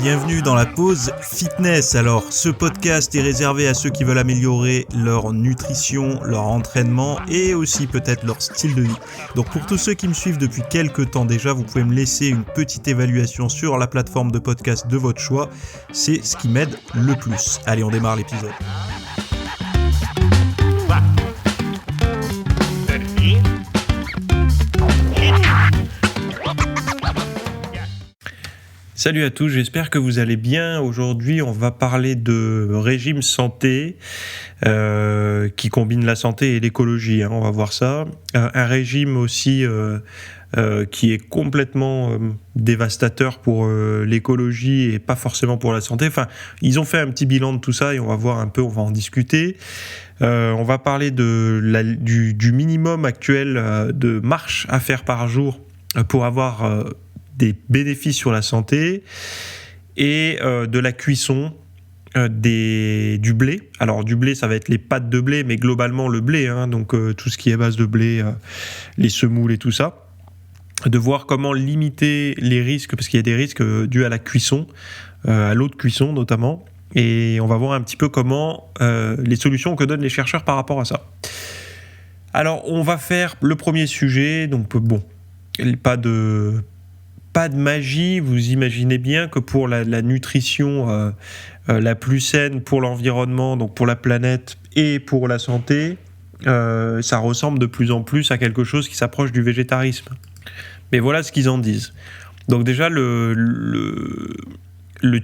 Bienvenue dans la pause fitness. Alors, ce podcast est réservé à ceux qui veulent améliorer leur nutrition, leur entraînement et aussi peut-être leur style de vie. Donc pour tous ceux qui me suivent depuis quelques temps déjà, vous pouvez me laisser une petite évaluation sur la plateforme de podcast de votre choix. C'est ce qui m'aide le plus. Allez, on démarre l'épisode. Salut à tous, j'espère que vous allez bien. Aujourd'hui, on va parler de régime santé qui combine la santé et l'écologie. On va voir ça. Un régime aussi qui est complètement dévastateur pour l'écologie et pas forcément pour la santé. Enfin, ils ont fait un petit bilan de tout ça et on va voir un peu, on va en discuter. On va parler du minimum actuel de marche à faire par jour pour avoir des bénéfices sur la santé et de la cuisson du blé. Alors du blé, ça va être les pâtes de blé, mais globalement le blé, donc tout ce qui est à base de blé, les semoules et tout ça. De voir comment limiter les risques, parce qu'il y a des risques dus à la cuisson, à l'eau de cuisson notamment, et on va voir un petit peu comment les solutions que donnent les chercheurs par rapport à ça. Alors on va faire le premier sujet, donc bon, pas de magie, vous imaginez bien que pour la nutrition la plus saine pour l'environnement, donc pour la planète et pour la santé, ça ressemble de plus en plus à quelque chose qui s'approche du végétarisme. Mais voilà ce qu'ils en disent. Donc déjà, le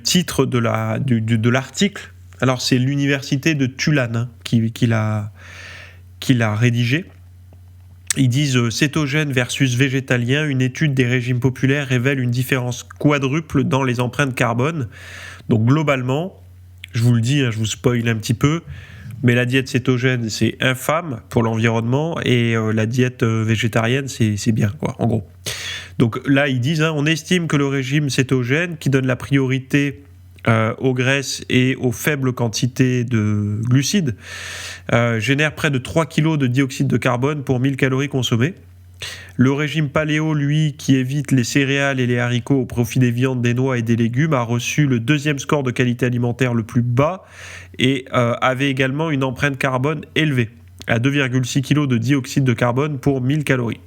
titre de l'article, alors c'est l'université de Tulane qui l'a rédigé. Ils disent « Cétogène versus végétalien, une étude des régimes populaires révèle une différence quadruple dans les empreintes carbone. » Donc globalement, je vous le dis, je vous spoil un petit peu, mais la diète cétogène, c'est infâme pour l'environnement et la diète végétarienne, c'est bien, quoi, en gros. Donc là, ils disent on estime que le régime cétogène, qui donne la priorité aux graisses et aux faibles quantités de glucides, génère près de 3 kg de dioxyde de carbone pour 1000 calories consommées. Le régime paléo, lui, qui évite les céréales et les haricots au profit des viandes, des noix et des légumes, a reçu le deuxième score de qualité alimentaire le plus bas et avait également une empreinte carbone élevée, à 2,6 kg de dioxyde de carbone pour 1000 calories.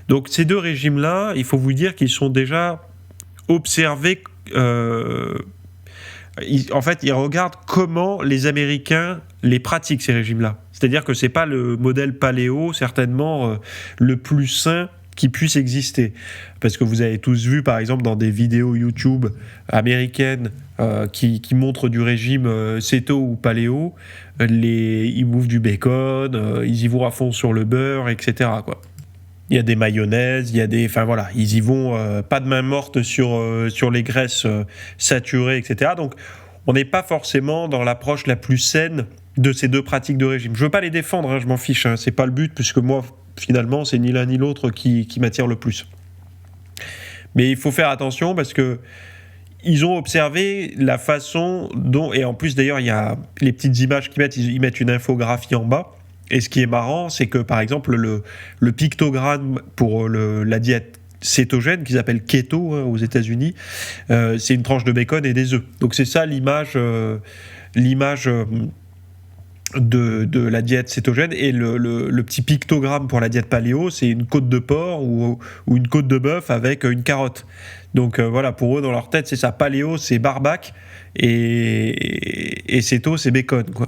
Donc ces deux régimes-là, il faut vous dire qu'ils sont déjà observés. En fait, ils regardent comment les Américains les pratiquent, ces régimes-là. C'est-à-dire que c'est pas le modèle paléo, certainement le plus sain qui puisse exister. Parce que vous avez tous vu, par exemple, dans des vidéos YouTube américaines qui montrent du régime céto ou paléo, ils bouffent du bacon, ils y vont à fond sur le beurre, etc., quoi. Il y a des mayonnaises, enfin voilà, ils y vont pas de main morte sur les graisses saturées, etc. Donc, on n'est pas forcément dans l'approche la plus saine de ces deux pratiques de régime. Je veux pas les défendre, je m'en fiche, c'est pas le but, puisque moi, finalement, c'est ni l'un ni l'autre qui m'attire le plus. Mais il faut faire attention parce que ils ont observé la façon dont, et en plus d'ailleurs, il y a les petites images ils mettent une infographie en bas. Et ce qui est marrant, c'est que par exemple le pictogramme pour la diète cétogène, qui s'appelle keto aux États-Unis, c'est une tranche de bacon et des œufs. Donc c'est ça l'image de la diète cétogène. Et le petit pictogramme pour la diète paléo, c'est une côte de porc ou une côte de bœuf avec une carotte. Donc voilà, pour eux, dans leur tête, c'est ça. Paléo, c'est barbac et céto, c'est bacon, quoi.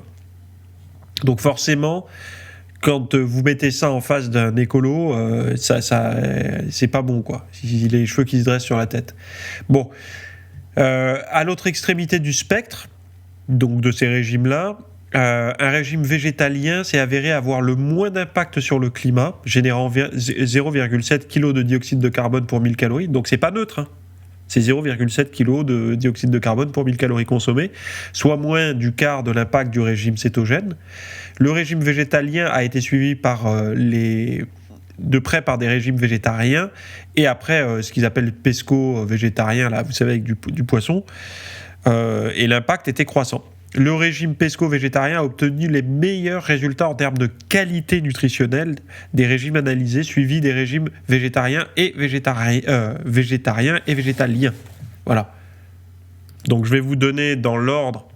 Donc forcément, quand vous mettez ça en face d'un écolo, ça c'est pas bon, quoi. Les cheveux qui se dressent sur la tête. Bon, à l'autre extrémité du spectre, donc de ces régimes-là, un régime végétalien s'est avéré avoir le moins d'impact sur le climat, générant 0,7 kg de dioxyde de carbone pour 1000 calories. Donc c'est pas neutre, C'est 0,7 kg de dioxyde de carbone pour 1000 calories consommées, soit moins du quart de l'impact du régime cétogène. Le régime végétalien a été suivi de près par des régimes végétariens, et après ce qu'ils appellent pesco végétarien, là, vous savez, avec du poisson, et l'impact était croissant. Le régime pesco-végétarien a obtenu les meilleurs résultats en termes de qualité nutritionnelle des régimes analysés, suivis des régimes végétariens et végétaliens. Voilà. Donc je vais vous donner dans l'ordre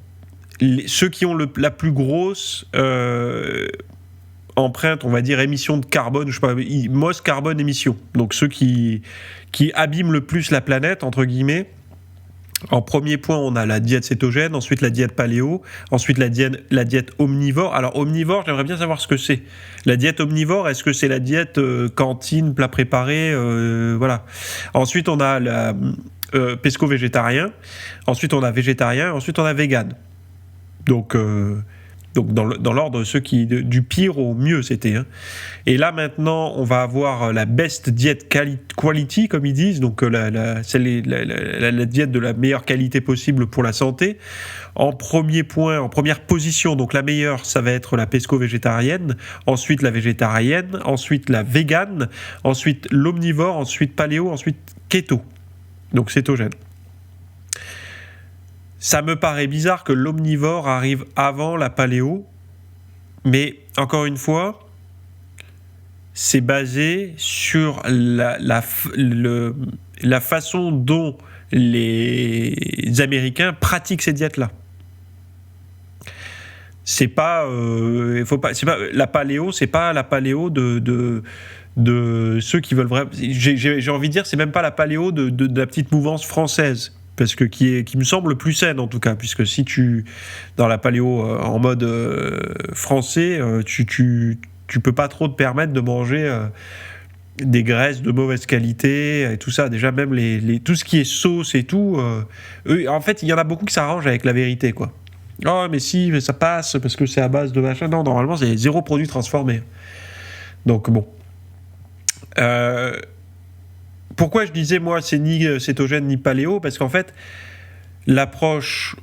ceux qui ont la plus grosse empreinte, on va dire émission de carbone, je sais pas, MOS carbone émission. Donc ceux qui abîment le plus la planète, entre guillemets. En premier point, on a la diète cétogène, ensuite la diète paléo, ensuite la diète omnivore. Alors omnivore, j'aimerais bien savoir ce que c'est. La diète omnivore, est-ce que c'est la diète cantine, plat préparé, voilà. Ensuite, on a la pesco-végétarien, ensuite on a végétarien, ensuite on a vegan. Donc dans l'ordre, ceux qui du pire au mieux, c'était. Hein. Et là maintenant, on va avoir la best diet quality, comme ils disent, donc la diète de la meilleure qualité possible pour la santé. En première position, donc la meilleure, ça va être la pesco-végétarienne, ensuite la végétarienne, ensuite la végane, ensuite l'omnivore, ensuite paléo, ensuite keto, donc cétogène. Ça me paraît bizarre que l'omnivore arrive avant la paléo, mais encore une fois, c'est basé sur la façon dont les Américains pratiquent ces diètes-là. C'est pas la paléo, c'est pas la paléo de ceux qui veulent vraiment. J'ai envie de dire, c'est même pas la paléo de la petite mouvance française. Parce que qui me semble plus saine en tout cas, puisque si dans la paléo en mode français, tu peux pas trop te permettre de manger des graisses de mauvaise qualité et tout ça. Déjà même tout ce qui est sauce et tout, en fait il y en a beaucoup qui s'arrangent avec la vérité, quoi. Oh mais si, mais ça passe parce que c'est à base de machin. Non, normalement c'est 0 produit transformé. Donc bon. Pourquoi je disais, moi, c'est ni cétogène ni paléo ? Parce qu'en fait, l'approche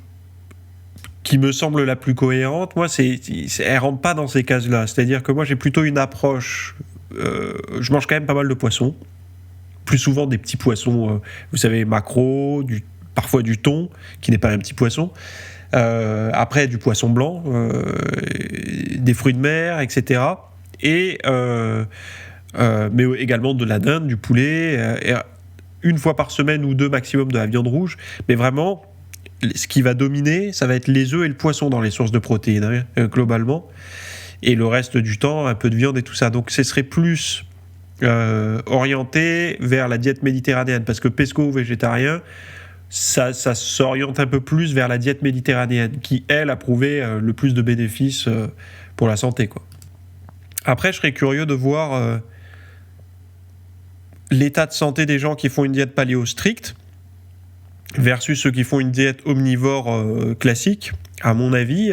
qui me semble la plus cohérente, moi, elle rentre pas dans ces cases-là. C'est-à-dire que moi, j'ai plutôt une approche... je mange quand même pas mal de poissons. Plus souvent des petits poissons, vous savez, maquereaux, parfois du thon, qui n'est pas un petit poisson. Après, du poisson blanc, des fruits de mer, etc. Et... mais également de la dinde, du poulet, une fois par semaine ou deux maximum de la viande rouge. Mais vraiment, ce qui va dominer, ça va être les œufs et le poisson dans les sources de protéines, globalement. Et le reste du temps, un peu de viande et tout ça. Donc ce serait plus orienté vers la diète méditerranéenne, parce que pesco-végétarien, ça s'oriente un peu plus vers la diète méditerranéenne, qui, elle, a prouvé le plus de bénéfices pour la santé, quoi. Après, je serais curieux de voir... l'état de santé des gens qui font une diète paléo stricte versus ceux qui font une diète omnivore classique. À mon avis,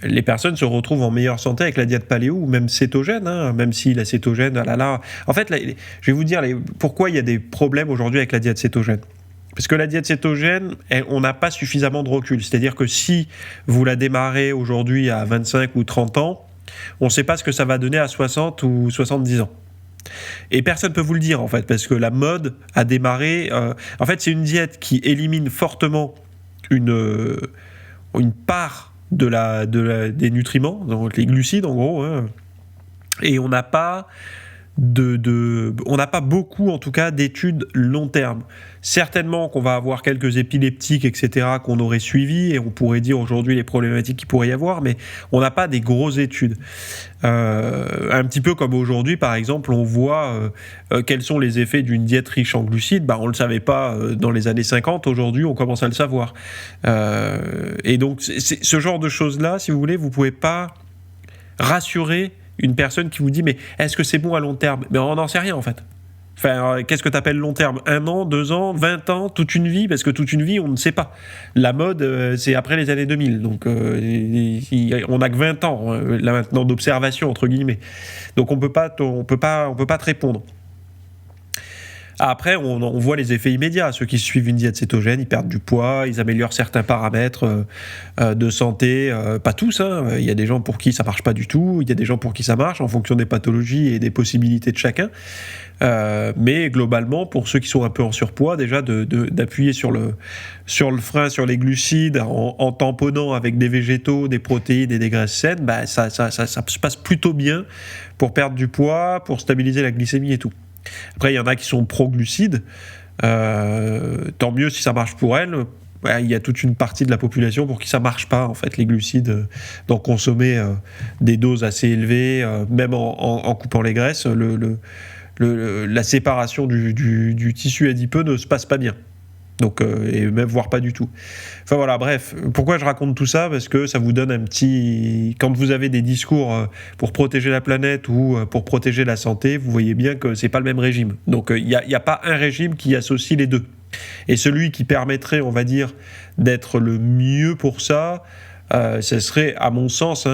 les personnes se retrouvent en meilleure santé avec la diète paléo ou même cétogène, hein, même si la cétogène, En fait, je vais vous dire pourquoi il y a des problèmes aujourd'hui avec la diète cétogène. Parce que la diète cétogène, on n'a pas suffisamment de recul. C'est-à-dire que si vous la démarrez aujourd'hui à 25 ou 30 ans, on ne sait pas ce que ça va donner à 60 ou 70 ans. Et personne ne peut vous le dire, en fait, parce que la mode a démarré... en fait, c'est une diète qui élimine fortement une part des nutriments, donc les glucides, en gros, hein. Et on n'a pas... on n'a pas beaucoup, en tout cas, d'études long terme. Certainement qu'on va avoir quelques épileptiques, etc., qu'on aurait suivis, et on pourrait dire aujourd'hui les problématiques qu'il pourrait y avoir, mais on n'a pas des grosses études. Un petit peu comme aujourd'hui, par exemple, on voit quels sont les effets d'une diète riche en glucides. On ne le savait pas dans les années 50, aujourd'hui on commence à le savoir. Et donc, ce genre de choses-là, si vous voulez, vous ne pouvez pas rassurer une personne qui vous dit « mais est-ce que c'est bon à long terme ?» Mais on n'en sait rien, en fait. Enfin, qu'est-ce que tu appelles long terme ? 1 an, 2 ans, 20 ans, toute une vie ? Parce que toute une vie, on ne sait pas. La mode, c'est après les années 2000. Donc, on n'a que 20 ans, là maintenant, d'observation, entre guillemets. Donc, on peut pas te répondre. Après, on voit les effets immédiats. Ceux qui suivent une diète cétogène, ils perdent du poids, ils améliorent certains paramètres de santé. Pas tous, hein. Il y a des gens pour qui ça marche pas du tout. Il y a des gens pour qui ça marche en fonction des pathologies et des possibilités de chacun. Mais globalement, pour ceux qui sont un peu en surpoids, déjà d'appuyer sur le frein, sur les glucides, en tamponnant avec des végétaux, des protéines et des graisses saines, ça se passe plutôt bien pour perdre du poids, pour stabiliser la glycémie et tout. Après, il y en a qui sont pro-glucides. Tant mieux si ça marche pour elle. Il y a toute une partie de la population pour qui ça marche pas, en fait, les glucides. Donc consommer des doses assez élevées, même en coupant les graisses, la séparation du tissu adipeux ne se passe pas bien. Donc, et même voire pas du tout. Enfin voilà, bref. Pourquoi je raconte tout ça ? Parce que ça vous donne un petit... Quand vous avez des discours pour protéger la planète ou pour protéger la santé, vous voyez bien que c'est pas le même régime. Donc il n'y a pas un régime qui associe les deux. Et celui qui permettrait, on va dire, d'être le mieux pour ça, ce serait, à mon sens,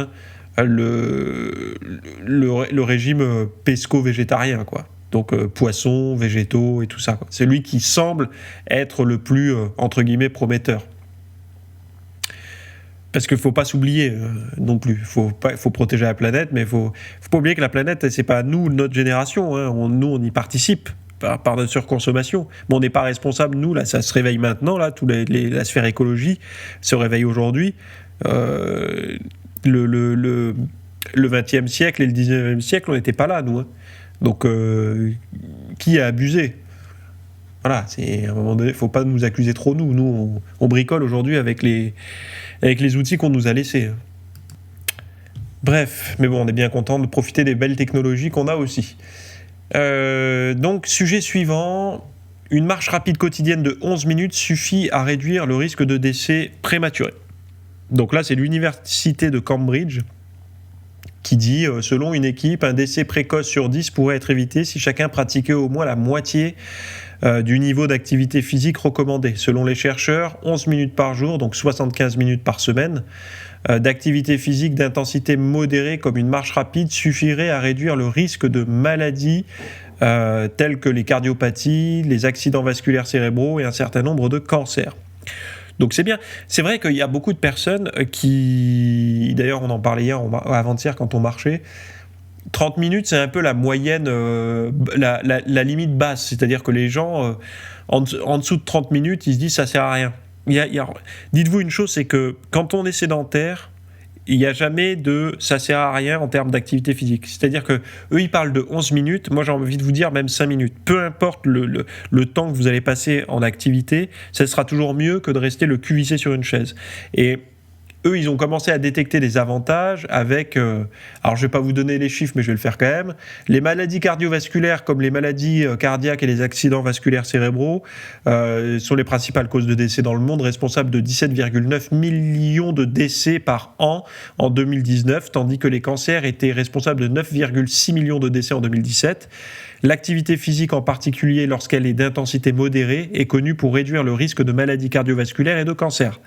le régime pesco-végétarien, quoi. Donc poissons, végétaux et tout ça, quoi. C'est lui qui semble être le plus, entre guillemets, prometteur. Parce qu'il ne faut pas s'oublier non plus. Il faut protéger la planète, mais il ne faut pas oublier que la planète, ce n'est pas nous, notre génération. Nous, on y participe par notre surconsommation. Mais on n'est pas responsable, nous, là, ça se réveille maintenant, là, la sphère écologie se réveille aujourd'hui. Le 20e siècle et le 19e siècle, on n'était pas là, nous. Donc, qui a abusé ? Voilà, à un moment donné, il ne faut pas nous accuser trop, nous. Nous, on bricole aujourd'hui avec les outils qu'on nous a laissés. Bref, mais bon, on est bien content de profiter des belles technologies qu'on a aussi. Donc, sujet suivant, une marche rapide quotidienne de 11 minutes suffit à réduire le risque de décès prématuré. Donc là, c'est l'université de Cambridge qui dit, selon une équipe, un décès précoce sur 10 pourrait être évité si chacun pratiquait au moins la moitié du niveau d'activité physique recommandé. Selon les chercheurs, 11 minutes par jour, donc 75 minutes par semaine, d'activité physique d'intensité modérée comme une marche rapide suffirait à réduire le risque de maladies telles que les cardiopathies, les accidents vasculaires cérébraux et un certain nombre de cancers. Donc c'est bien. C'est vrai qu'il y a beaucoup de personnes qui... D'ailleurs, on en parlait hier, avant-hier, quand on marchait. 30 minutes, c'est un peu la moyenne, la limite basse. C'est-à-dire que les gens, en dessous de 30 minutes, ils se disent ça sert à rien. Dites-vous une chose, c'est que quand on est sédentaire, il n'y a jamais de ça sert à rien en termes d'activité physique. C'est-à-dire que eux, ils parlent de 11 minutes. Moi, j'ai envie de vous dire même 5 minutes. Peu importe le temps que vous allez passer en activité, ça sera toujours mieux que de rester le cul vissé sur une chaise. Et eux, ils ont commencé à détecter des avantages avec, alors je ne vais pas vous donner les chiffres, mais je vais le faire quand même, les maladies cardiovasculaires comme les maladies cardiaques et les accidents vasculaires cérébraux sont les principales causes de décès dans le monde, responsables de 17,9 millions de décès par an en 2019, tandis que les cancers étaient responsables de 9,6 millions de décès en 2017. L'activité physique en particulier, lorsqu'elle est d'intensité modérée, est connue pour réduire le risque de maladies cardiovasculaires et de cancer.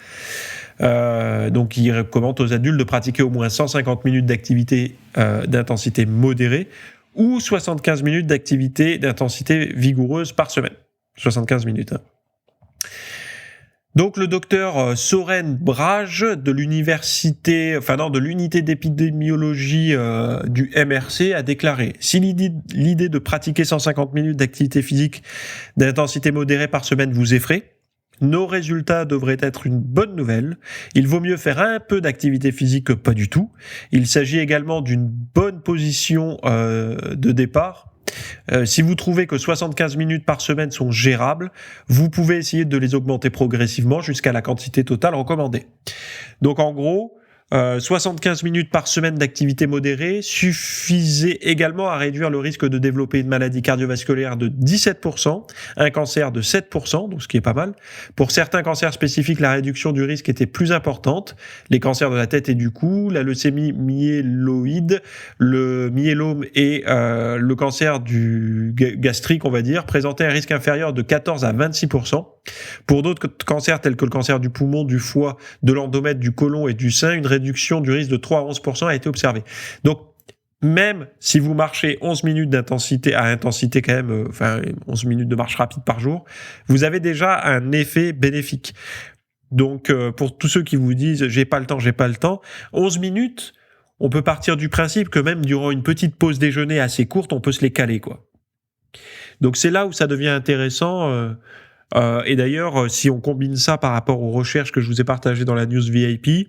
Donc il recommande aux adultes de pratiquer au moins 150 minutes d'activité d'intensité modérée ou 75 minutes d'activité d'intensité vigoureuse par semaine. 75 minutes. Donc le docteur Soren Brage de l'unité d'épidémiologie du MRC a déclaré « Si l'idée de pratiquer 150 minutes d'activité physique d'intensité modérée par semaine vous effraie, nos résultats devraient être une bonne nouvelle. Il vaut mieux faire un peu d'activité physique que pas du tout. Il s'agit également d'une bonne position de départ. Si vous trouvez que 75 minutes par semaine sont gérables, vous pouvez essayer de les augmenter progressivement jusqu'à la quantité totale recommandée. » Donc en gros, 75 minutes par semaine d'activité modérée suffisait également à réduire le risque de développer une maladie cardiovasculaire de 17%, un cancer de 7%, donc ce qui est pas mal. Pour certains cancers spécifiques, la réduction du risque était plus importante. Les cancers de la tête et du cou, la leucémie myéloïde, le myélome et le cancer du gastrique, on va dire, présentaient un risque inférieur de 14 à 26%. Pour d'autres cancers tels que le cancer du poumon, du foie, de l'endomètre, du côlon et du sein, une réduction du risque de 3 à 11% a été observée. Donc, même si vous marchez 11 minutes d'intensité, à intensité quand même, 11 minutes de marche rapide par jour, vous avez déjà un effet bénéfique. Donc, pour tous ceux qui vous disent « j'ai pas le temps », 11 minutes, on peut partir du principe que même durant une petite pause déjeuner assez courte, on peut se les caler, quoi. Donc, c'est là où ça devient intéressant. Et d'ailleurs, si on combine ça par rapport aux recherches que je vous ai partagées dans la news VIP,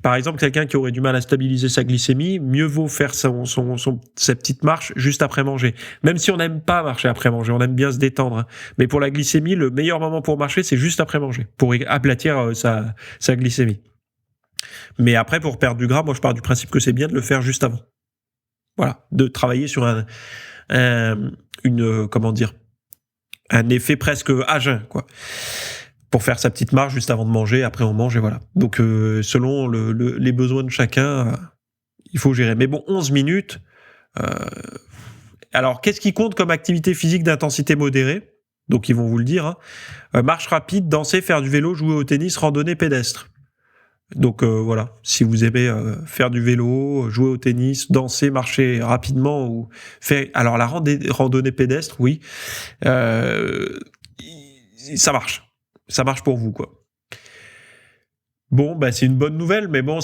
Par exemple, quelqu'un qui aurait du mal à stabiliser sa glycémie, mieux vaut faire sa petite marche juste après manger. Même si on n'aime pas marcher après manger, on aime bien se détendre, hein. Mais pour la glycémie, le meilleur moment pour marcher, c'est juste après manger, pour aplatir sa glycémie. Mais après, pour perdre du gras, moi je pars du principe que c'est bien de le faire juste avant. Voilà, de travailler sur un effet presque à jeun, quoi. Pour faire sa petite marche juste avant de manger, après on mange et voilà. Donc selon les besoins de chacun, il faut gérer. Mais bon, 11 minutes. Alors, qu'est-ce qui compte comme activité physique d'intensité modérée ? Donc ils vont vous le dire, hein. Marche rapide, danser, faire du vélo, jouer au tennis, randonnée pédestre. Donc voilà, si vous aimez faire du vélo, jouer au tennis, danser, marcher rapidement ou faire... Alors la randonnée pédestre, oui, ça marche. Ça marche pour vous, quoi. Bon, bah c'est une bonne nouvelle, mais bon,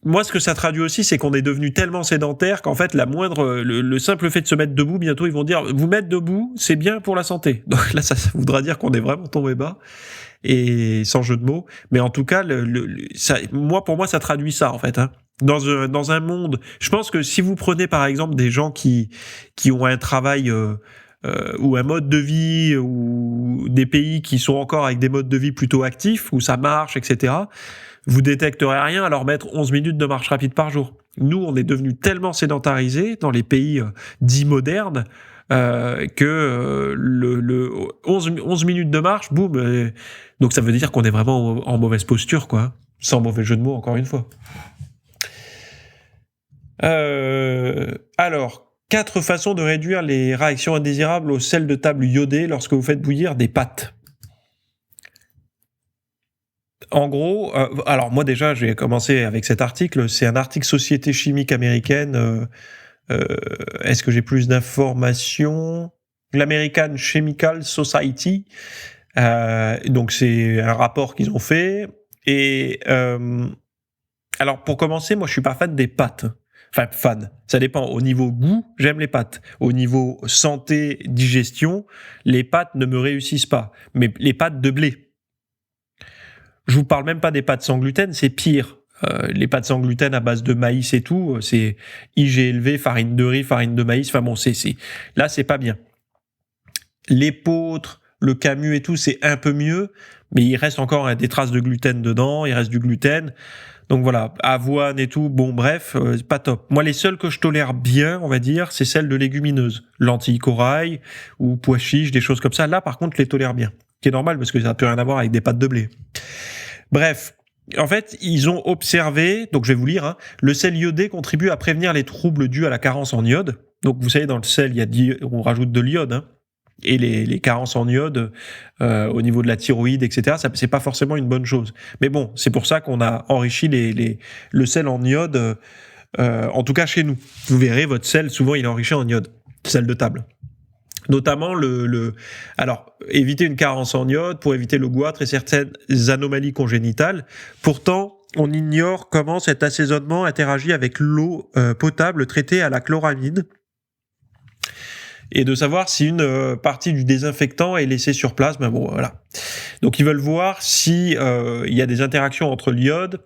moi, ce que ça traduit aussi, c'est qu'on est devenu tellement sédentaire qu'en fait, le simple fait de se mettre debout, bientôt, ils vont dire, vous mettre debout, c'est bien pour la santé. Donc là, ça voudra dire qu'on est vraiment tombé bas, et sans jeu de mots. Mais en tout cas, pour moi, ça traduit ça, en fait, hein. Dans un monde, je pense que si vous prenez, par exemple, des gens qui ont un travail, ou un mode de vie, ou des pays qui sont encore avec des modes de vie plutôt actifs, où ça marche, etc., vous détecterez rien à leur mettre 11 minutes de marche rapide par jour. Nous, on est devenus tellement sédentarisés dans les pays dits modernes que 11 minutes de marche, boum. Donc ça veut dire qu'on est vraiment en mauvaise posture, quoi. Sans mauvais jeu de mots, encore une fois. Alors, 4 façons de réduire les réactions indésirables au sel de table iodé lorsque vous faites bouillir des pâtes. En gros, alors moi déjà, j'ai commencé avec cet article. C'est un article Société chimique américaine. Est-ce que j'ai plus d'informations ? L'American Chemical Society. Donc c'est un rapport qu'ils ont fait. Et alors pour commencer, moi je suis pas fan des pâtes. Enfin, fan. Ça dépend. Au niveau goût, j'aime les pâtes. Au niveau santé, digestion, les pâtes ne me réussissent pas. Mais les pâtes de blé. Je vous parle même pas des pâtes sans gluten, c'est pire. Les pâtes sans gluten à base de maïs et tout, c'est IG élevé, farine de riz, farine de maïs. Enfin bon, là, c'est pas bien. L'épeautre, le camus et tout, c'est un peu mieux, mais il reste encore des traces de gluten dedans, il reste du gluten. Donc voilà, avoine et tout, bon bref, pas top. Moi, les seules que je tolère bien, on va dire, c'est celles de légumineuses. Lentilles corail ou pois chiches, des choses comme ça. Là, par contre, je les tolère bien. Qui est normal parce que ça n'a plus rien à voir avec des pâtes de blé. Bref, en fait, ils ont observé, donc je vais vous lire, hein, le sel iodé contribue à prévenir les troubles dus à la carence en iode. Donc vous savez, dans le sel, on rajoute de l'iode, hein, et les carences en iode au niveau de la thyroïde, etc., c'est pas forcément une bonne chose. Mais bon, c'est pour ça qu'on a enrichi le sel en iode, en tout cas chez nous. Vous verrez, votre sel, souvent, il est enrichi en iode, sel de table. Notamment alors, éviter une carence en iode pour éviter le goitre et certaines anomalies congénitales. Pourtant, on ignore comment cet assaisonnement interagit avec l'eau potable traitée à la chloramine et de savoir si une partie du désinfectant est laissée sur place. Ben bon, voilà. Donc, ils veulent voir si il y a des interactions entre l'iode,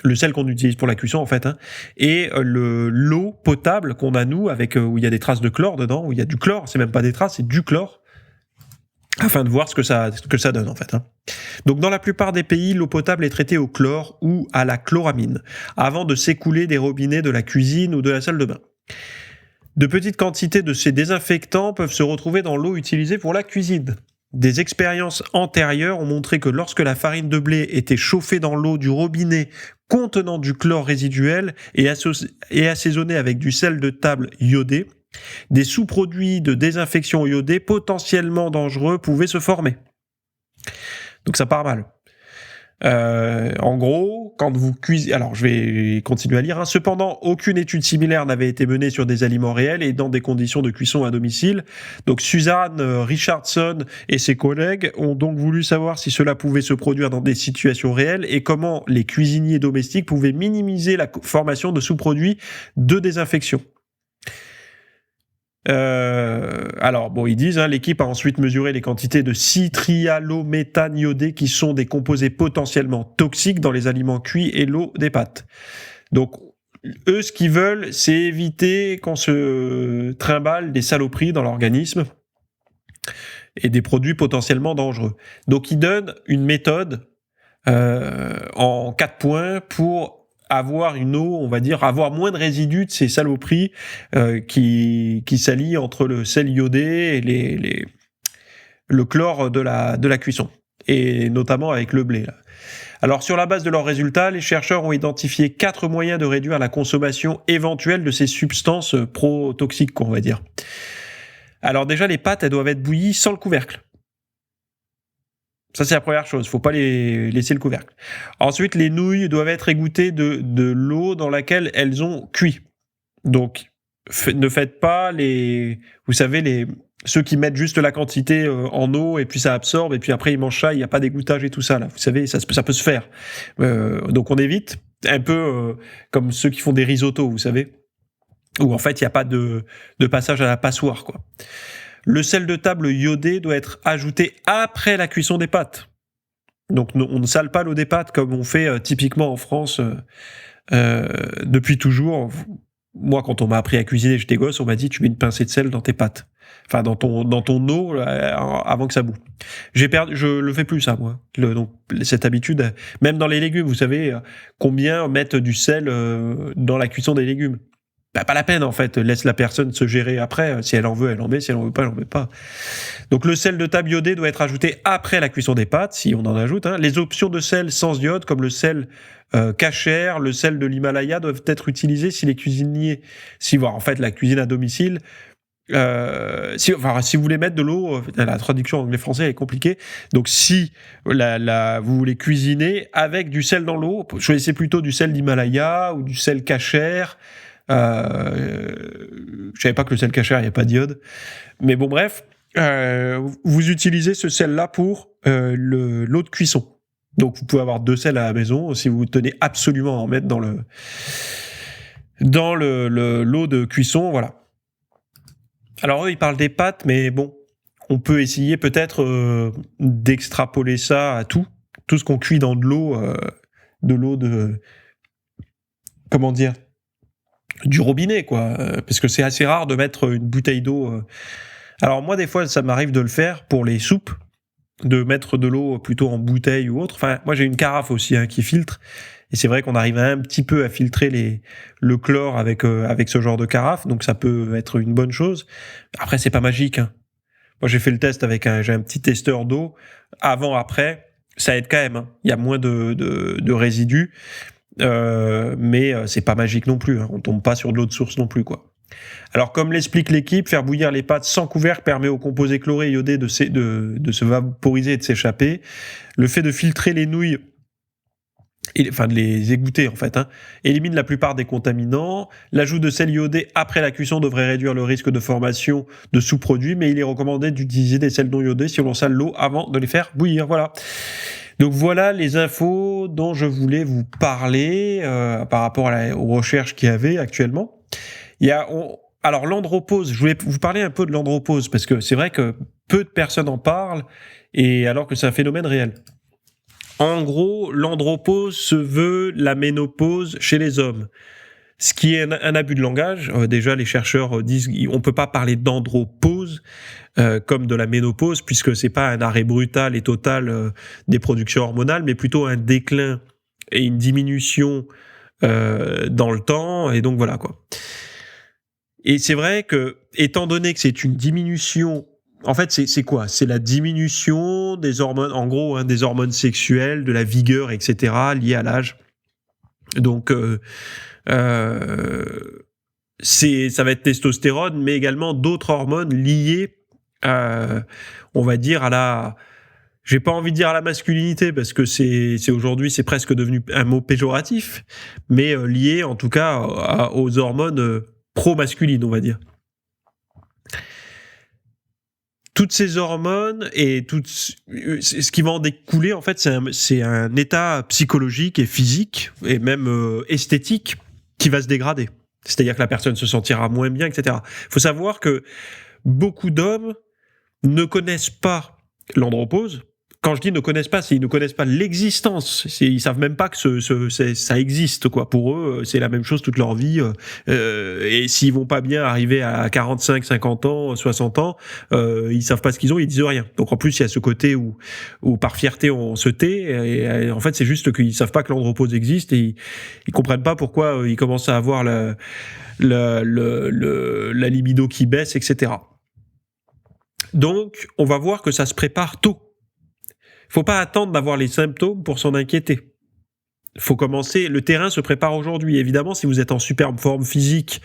le sel qu'on utilise pour la cuisson en fait, hein, et l'eau potable qu'on a nous, avec où il y a des traces de chlore dedans, où il y a du chlore, c'est même pas des traces, c'est du chlore, afin de voir ce que ça donne en fait, hein. Donc dans la plupart des pays, l'eau potable est traitée au chlore ou à la chloramine, avant de s'écouler des robinets de la cuisine ou de la salle de bain. De petites quantités de ces désinfectants peuvent se retrouver dans l'eau utilisée pour la cuisine. Des expériences antérieures ont montré que lorsque la farine de blé était chauffée dans l'eau du robinet contenant du chlore résiduel et assaisonnée avec du sel de table iodé, des sous-produits de désinfection iodée potentiellement dangereux pouvaient se former. Donc ça part mal. En gros, quand vous cuisez... Alors, je vais continuer à lire, hein. Cependant, aucune étude similaire n'avait été menée sur des aliments réels et dans des conditions de cuisson à domicile. Donc, Suzanne Richardson et ses collègues ont donc voulu savoir si cela pouvait se produire dans des situations réelles et comment les cuisiniers domestiques pouvaient minimiser la formation de sous-produits de désinfection. Alors, bon, ils disent, l'équipe a ensuite mesuré les quantités de citrialométhane iodé qui sont des composés potentiellement toxiques dans les aliments cuits et l'eau des pâtes. Donc, eux, ce qu'ils veulent, c'est éviter qu'on se trimballe des saloperies dans l'organisme et des produits potentiellement dangereux. Donc, ils donnent une méthode en 4 points pour avoir une eau, on va dire, avoir moins de résidus de ces saloperies qui s'allient entre le sel iodé et le chlore de la cuisson, et notamment avec le blé, là. Alors, sur la base de leurs résultats, les chercheurs ont identifié 4 moyens de réduire la consommation éventuelle de ces substances pro-toxiques, on va dire. Alors déjà, les pâtes, elles doivent être bouillies sans le couvercle. Ça, c'est la première chose. Faut pas les laisser le couvercle. Ensuite, les nouilles doivent être égouttées de l'eau dans laquelle elles ont cuit. Donc, ne faites pas vous savez, ceux qui mettent juste la quantité en eau et puis ça absorbe et puis après ils mangent ça, il n'y a pas d'égouttage et tout ça, là. Vous savez, ça peut se faire. Donc, on évite. Un peu comme ceux qui font des risottos, vous savez, où en fait, il n'y a pas de passage à la passoire, quoi. Le sel de table iodé doit être ajouté après la cuisson des pâtes. Donc on ne sale pas l'eau des pâtes comme on fait typiquement en France depuis toujours. Moi, quand on m'a appris à cuisiner, j'étais gosse, on m'a dit tu mets une pincée de sel dans tes pâtes. Enfin, dans ton eau avant que ça bout. Je le fais plus, ça, moi. Donc, cette habitude, même dans les légumes, vous savez combien mettent du sel dans la cuisson des légumes. Pas la peine, en fait. Laisse la personne se gérer après. Si elle en veut, elle en met. Si elle en veut pas, elle en met pas. Donc, le sel de table iodé doit être ajouté après la cuisson des pâtes, si on en ajoute. Les options de sel sans iode, comme le sel Kasher, le sel de l'Himalaya, doivent être utilisées si les cuisiniers, en fait, la cuisine à domicile, si vous voulez mettre de l'eau, la traduction anglais-français est compliquée. Donc, si vous voulez cuisiner avec du sel dans l'eau, choisissez plutôt du sel d'Himalaya ou du sel Kasher. Je savais pas que le sel Kasher, il n'y a pas d'iode. Mais bon, bref, vous utilisez ce sel-là pour l'eau de cuisson. Donc, vous pouvez avoir 2 sels à la maison si vous tenez absolument à en mettre dans l'eau de cuisson, voilà. Alors, eux, ils parlent des pâtes, mais bon, on peut essayer peut-être d'extrapoler ça à tout ce qu'on cuit dans de l'eau comment dire, du robinet, quoi, parce que c'est assez rare de mettre une bouteille d'eau. Alors moi, des fois, ça m'arrive de le faire pour les soupes, de mettre de l'eau plutôt en bouteille ou autre. Enfin, moi, j'ai une carafe aussi qui filtre, et c'est vrai qu'on arrive un petit peu à filtrer le chlore avec ce genre de carafe, donc ça peut être une bonne chose. Après, c'est pas magique. Moi, j'ai fait le test j'ai un petit testeur d'eau, avant-après, ça aide quand même. Il y a moins de résidus. Mais c'est pas magique non plus, on tombe pas sur de l'eau de source non plus, quoi. Alors, comme l'explique l'équipe, faire bouillir les pâtes sans couvercle permet aux composés chlorés et iodés de se vaporiser et de s'échapper. Le fait de filtrer les nouilles, de les égoutter en fait, élimine la plupart des contaminants. L'ajout de sel iodé après la cuisson devrait réduire le risque de formation de sous-produits, mais il est recommandé d'utiliser des sels non iodés si on sale l'eau avant de les faire bouillir, voilà. Donc voilà les infos dont je voulais vous parler par rapport aux recherches qu'il y avait actuellement. Alors l'andropause, je voulais vous parler un peu de l'andropause parce que c'est vrai que peu de personnes en parlent, et alors que c'est un phénomène réel. En gros, l'andropause se veut la ménopause chez les hommes. Ce qui est un abus de langage. Déjà, les chercheurs disent qu'on peut pas parler d'andropause comme de la ménopause, puisque c'est pas un arrêt brutal et total des productions hormonales, mais plutôt un déclin et une diminution dans le temps. Et donc voilà, quoi. Et c'est vrai que, étant donné que c'est une diminution, en fait, c'est quoi ? C'est la diminution des hormones, en gros, des hormones sexuelles, de la vigueur, etc., liées à l'âge. Donc ça va être testostérone, mais également d'autres hormones liées, on va dire, j'ai pas envie de dire à la masculinité, parce que c'est aujourd'hui, c'est presque devenu un mot péjoratif, mais liées en tout cas aux hormones pro-masculines, on va dire. Toutes ces hormones et ce qui va en découler, en fait, c'est un état psychologique et physique et même esthétique qui va se dégrader. C'est-à-dire que la personne se sentira moins bien, etc. Il faut savoir que beaucoup d'hommes ne connaissent pas l'andropause. Quand je dis ne connaissent pas, c'est ils ne connaissent pas l'existence. Ils savent même pas que ça existe, quoi. Pour eux, c'est la même chose toute leur vie. Et s'ils vont pas bien arriver à 45, 50 ans, 60 ans, ils savent pas ce qu'ils ont, ils disent rien. Donc en plus, il y a ce côté où par fierté on se tait. Et en fait, c'est juste qu'ils savent pas que l'andropause existe et ils comprennent pas pourquoi ils commencent à avoir la libido qui baisse, etc. Donc, on va voir que ça se prépare tôt. Faut pas attendre d'avoir les symptômes pour s'en inquiéter. Faut commencer, le terrain se prépare aujourd'hui. Évidemment, si vous êtes en superbe forme physique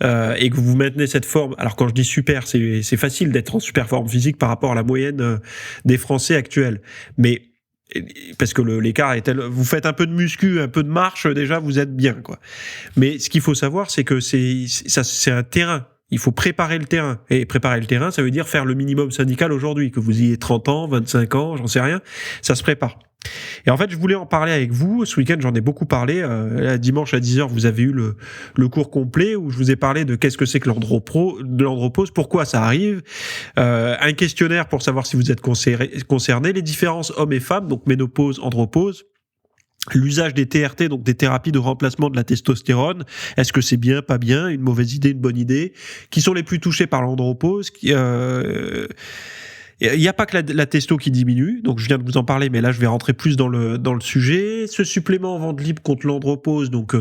et que vous maintenez cette forme, alors quand je dis super, c'est facile d'être en super forme physique par rapport à la moyenne des Français actuels. Mais parce que l'écart est tel, vous faites un peu de muscu, un peu de marche, déjà vous êtes bien, quoi. Mais ce qu'il faut savoir, c'est que c'est un terrain. Il faut préparer le terrain. Et préparer le terrain, ça veut dire faire le minimum syndical aujourd'hui. Que vous ayez 30 ans, 25 ans, j'en sais rien, ça se prépare. Et en fait, je voulais en parler avec vous. Ce week-end, j'en ai beaucoup parlé. Dimanche à 10h, vous avez eu le cours complet où je vous ai parlé de qu'est-ce que c'est que l'andropause, pourquoi ça arrive, un questionnaire pour savoir si vous êtes concerné, les différences hommes et femmes, donc ménopause, andropause, l'usage des TRT, donc des thérapies de remplacement de la testostérone. Est-ce que c'est bien, pas bien, une mauvaise idée, une bonne idée? Qui sont les plus touchés par l'andropause? Il n'y a pas que la testo qui diminue, donc je viens de vous en parler, mais là je vais rentrer plus dans le sujet. Ce supplément en vente libre contre l'andropause, donc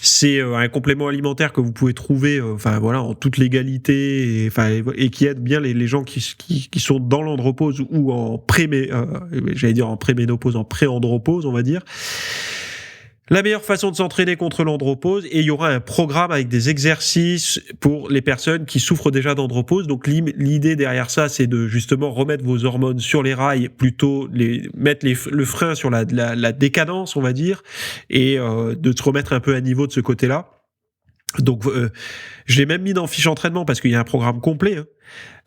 c'est un complément alimentaire que vous pouvez trouver, en toute légalité, et qui aide bien les gens qui sont dans l'andropause ou en en préménopause, en pré-andropause, on va dire. La meilleure façon de s'entraîner contre l'andropause, et il y aura un programme avec des exercices pour les personnes qui souffrent déjà d'andropause. Donc l'idée derrière ça, c'est de justement remettre vos hormones sur les rails, plutôt mettre le frein sur la décadence, on va dire, et de se remettre un peu à niveau de ce côté-là. Donc je l'ai même mis dans fiche entraînement parce qu'il y a un programme complet,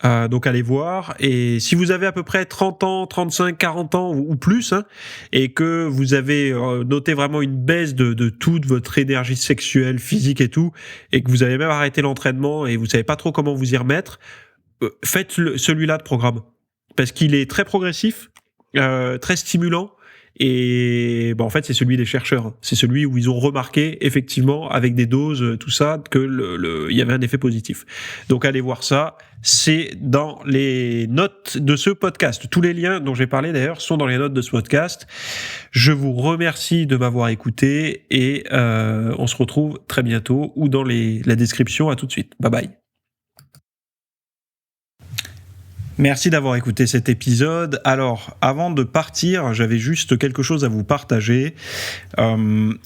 donc allez voir. Et si vous avez à peu près 30 ans, 35, 40 ans ou plus, et que vous avez noté vraiment une baisse de toute votre énergie sexuelle, physique et tout, et que vous avez même arrêté l'entraînement et vous savez pas trop comment vous y remettre, faites celui-là de programme parce qu'il est très progressif, très stimulant. Et en fait, c'est celui des chercheurs. C'est celui où ils ont remarqué, effectivement, avec des doses, tout ça, que il y avait un effet positif. Donc, allez voir ça. C'est dans les notes de ce podcast. Tous les liens dont j'ai parlé, d'ailleurs, sont dans les notes de ce podcast. Je vous remercie de m'avoir écouté et on se retrouve très bientôt ou dans la description. À tout de suite. Bye bye. Merci d'avoir écouté cet épisode. Alors, avant de partir, j'avais juste quelque chose à vous partager.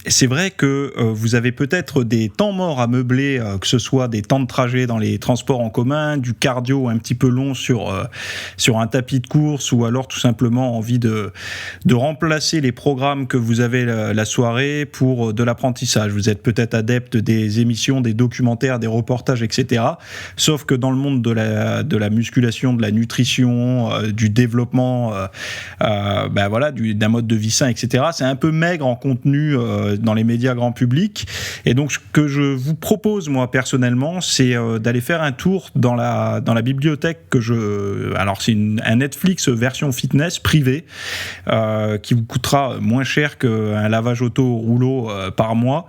C'est vrai que vous avez peut-être des temps morts à meubler, que ce soit des temps de trajet dans les transports en commun, du cardio un petit peu long sur un tapis de course, ou alors tout simplement envie de remplacer les programmes que vous avez la soirée pour de l'apprentissage. Vous êtes peut-être adepte des émissions, des documentaires, des reportages, etc. Sauf que dans le monde de la musculation, de la nutrition, du développement, d'un mode de vie sain, etc. C'est un peu maigre en contenu dans les médias grand public. Et donc, ce que je vous propose, moi, personnellement, c'est d'aller faire un tour dans la bibliothèque alors, c'est un Netflix version fitness privée qui vous coûtera moins cher qu'un lavage auto au rouleau par mois.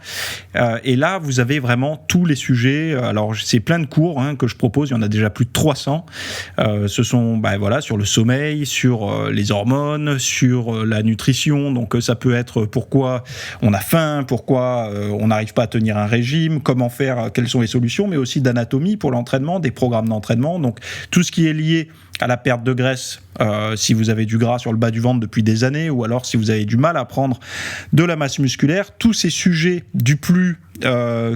Et là, vous avez vraiment tous les sujets. Alors, c'est plein de cours que je propose. Il y en a déjà plus de 300. Ce sont sur le sommeil, sur les hormones, sur la nutrition. Donc ça peut être pourquoi on a faim, pourquoi on n'arrive pas à tenir un régime, comment faire, quelles sont les solutions, mais aussi d'anatomie pour l'entraînement, des programmes d'entraînement. Donc tout ce qui est lié à la perte de graisse, si vous avez du gras sur le bas du ventre depuis des années, ou alors si vous avez du mal à prendre de la masse musculaire, tous ces sujets du plus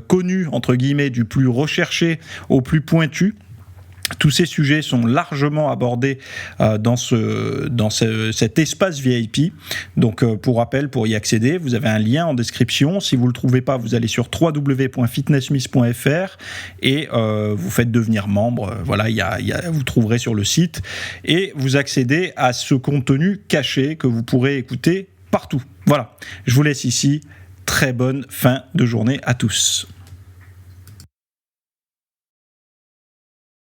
connu, entre guillemets, du plus recherché au plus pointu, tous ces sujets sont largement abordés dans cet espace VIP. Donc, pour rappel, pour y accéder, vous avez un lien en description. Si vous ne le trouvez pas, vous allez sur www.fitnessmiss.fr et vous faites devenir membre. Vous trouverez sur le site. Et vous accédez à ce contenu caché que vous pourrez écouter partout. Voilà, je vous laisse ici. Très bonne fin de journée à tous.